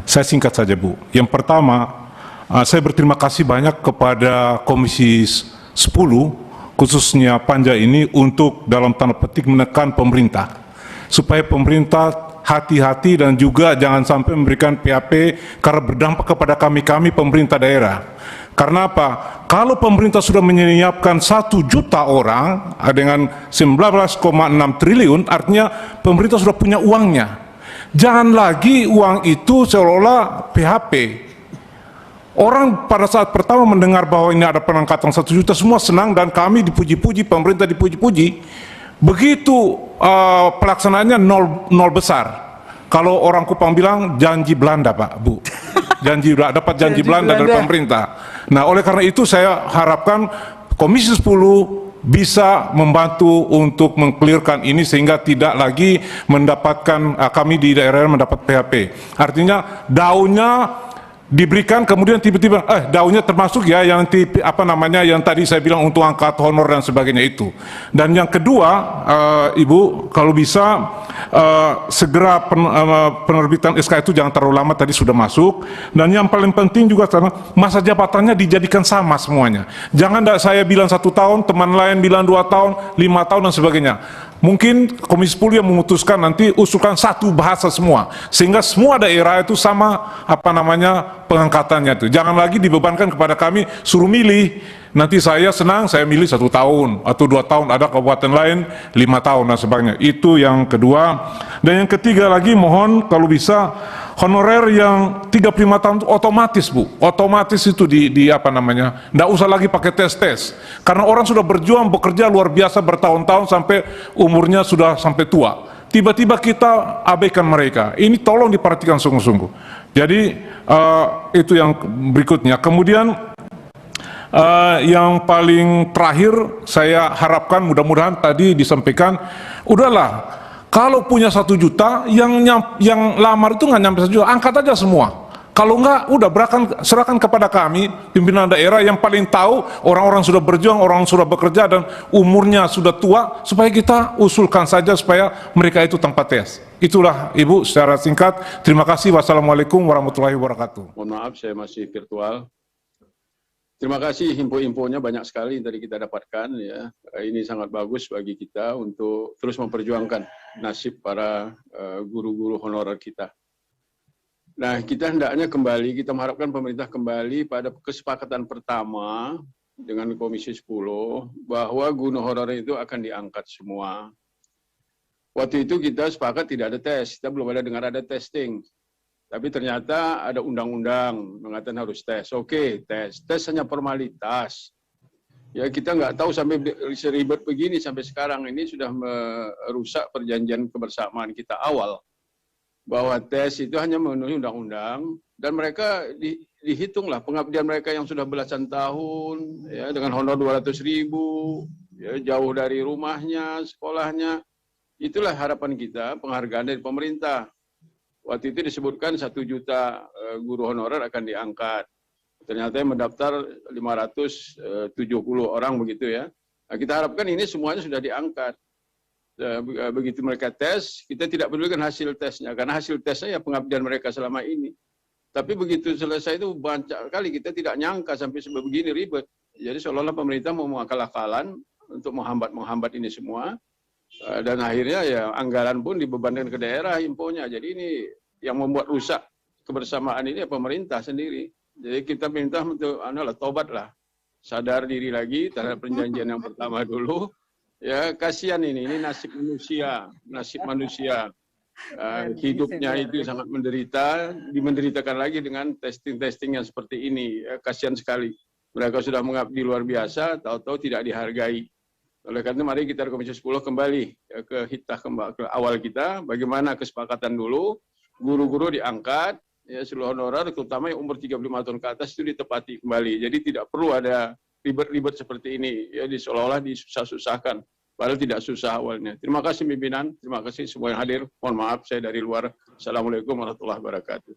Saya singkat saja, Bu. Yang pertama, saya berterima kasih banyak kepada Komisi 10, khususnya Panja ini, untuk dalam tanda petik menekan pemerintah. Supaya pemerintah hati-hati dan juga jangan sampai memberikan PHP karena berdampak kepada kami pemerintah daerah. Karena apa? Kalau pemerintah sudah menyiapkan 1 juta orang dengan 19,6 triliun, artinya pemerintah sudah punya uangnya. Jangan lagi uang itu seolah-olah PHP. Orang pada saat pertama mendengar bahwa ini ada pengangkatan 1 juta, semua senang dan kami dipuji-puji, pemerintah dipuji-puji. Begitu pelaksanaannya nol besar. Kalau orang Kupang bilang janji Belanda, Pak, Bu. Dapat janji Belanda dari pemerintah. Nah, oleh karena itu saya harapkan Komisi 10 bisa membantu untuk mengklirkan ini sehingga tidak lagi mendapatkan kami di daerah mendapat PHP. Artinya daunnya diberikan kemudian tiba-tiba daunnya termasuk ya yang yang tadi saya bilang untuk angkat honor dan sebagainya itu. Dan yang kedua, Ibu, kalau bisa segera penerbitan SK itu jangan terlalu lama, tadi sudah masuk. Dan yang paling penting juga karena masa jabatannya dijadikan sama semuanya. Jangan saya bilang 1 tahun, teman lain bilang 2 tahun, 5 tahun dan sebagainya. Mungkin Komisi 10 yang memutuskan nanti usulkan 1 bahasa semua, sehingga semua daerah itu sama pengangkatannya itu. Jangan lagi dibebankan kepada kami suruh milih. Nanti saya senang saya milih 1 tahun atau 2 tahun, ada kabupaten lain 5 tahun dan sebagainya. Itu yang kedua. Dan yang ketiga lagi, mohon kalau bisa honorer yang 35 tahun itu otomatis, Bu. Otomatis itu nggak usah lagi pakai tes. Karena orang sudah berjuang bekerja luar biasa bertahun-tahun sampai umurnya sudah sampai tua. Tiba-tiba kita abaikan mereka. Ini tolong diperhatikan sungguh-sungguh. Jadi itu yang berikutnya. Kemudian yang paling terakhir saya harapkan mudah-mudahan tadi disampaikan, udahlah kalau punya 1 juta yang lamar itu nggak nyampe 1 juta, angkat aja semua. Kalau enggak, udah serahkan kepada kami pimpinan daerah yang paling tahu, orang-orang sudah berjuang, orang sudah bekerja dan umurnya sudah tua, supaya kita usulkan saja supaya mereka itu tanpa tes. Itulah, Ibu, secara singkat. Terima kasih. Wassalamualaikum warahmatullahi wabarakatuh. Mohon maaf, saya masih virtual. Terima kasih, info-infonya banyak sekali yang tadi kita dapatkan, ya. Ini sangat bagus bagi kita untuk terus memperjuangkan nasib para guru-guru honorer kita. Nah, kita hendaknya kita mengharapkan pemerintah kembali pada kesepakatan pertama dengan Komisi 10 bahwa guru honorer itu akan diangkat semua. Waktu itu kita sepakat tidak ada tes, kita belum ada dengar ada testing. Tapi ternyata ada undang-undang mengatakan harus tes. Oke, tes hanya formalitas. Ya, kita nggak tahu sampai seribet begini sampai sekarang ini sudah merusak perjanjian kebersamaan kita awal. Bahwa tes itu hanya memenuhi undang-undang dan mereka dihitunglah pengabdian mereka yang sudah belasan tahun ya dengan honor 200.000 ya, jauh dari rumahnya, sekolahnya. Itulah harapan kita, penghargaan dari pemerintah. Waktu itu disebutkan 1 juta guru honorer akan diangkat. Ternyata yang mendaftar 570 orang begitu ya. Nah, kita harapkan ini semuanya sudah diangkat. Begitu mereka tes, kita tidak pedulikan hasil tesnya, karena hasil tesnya ya pengabdian mereka selama ini. Tapi begitu selesai itu banyak kali kita tidak nyangka sampai sebegini ribet. Jadi seolah-olah pemerintah mau mengakal-akalan untuk menghambat ini semua. Dan akhirnya ya anggaran pun dibebankan ke daerah infonya. Jadi ini yang membuat rusak kebersamaan ini ya pemerintah sendiri. Jadi kita minta untuk tobatlah, sadar diri lagi terhadap perjanjian yang pertama dulu. Ya kasihan ini nasib manusia. Hidupnya itu sangat menderita, dimenderitakan lagi dengan testing yang seperti ini. Ya, kasihan sekali. Mereka sudah mengabdi luar biasa, tahu-tahu tidak dihargai. Oleh karena mari kita Komisi 10 kembali ya, ke awal kita, bagaimana kesepakatan dulu, guru-guru diangkat, ya seluruh honorer, terutama yang umur 35 tahun ke atas itu ditepati kembali. Jadi tidak perlu ada ribet-ribet seperti ini, ya seolah-olah disusah-susahkan, padahal tidak susah awalnya. Terima kasih pimpinan, terima kasih semua yang hadir. Mohon maaf saya dari luar. Assalamualaikum warahmatullahi wabarakatuh.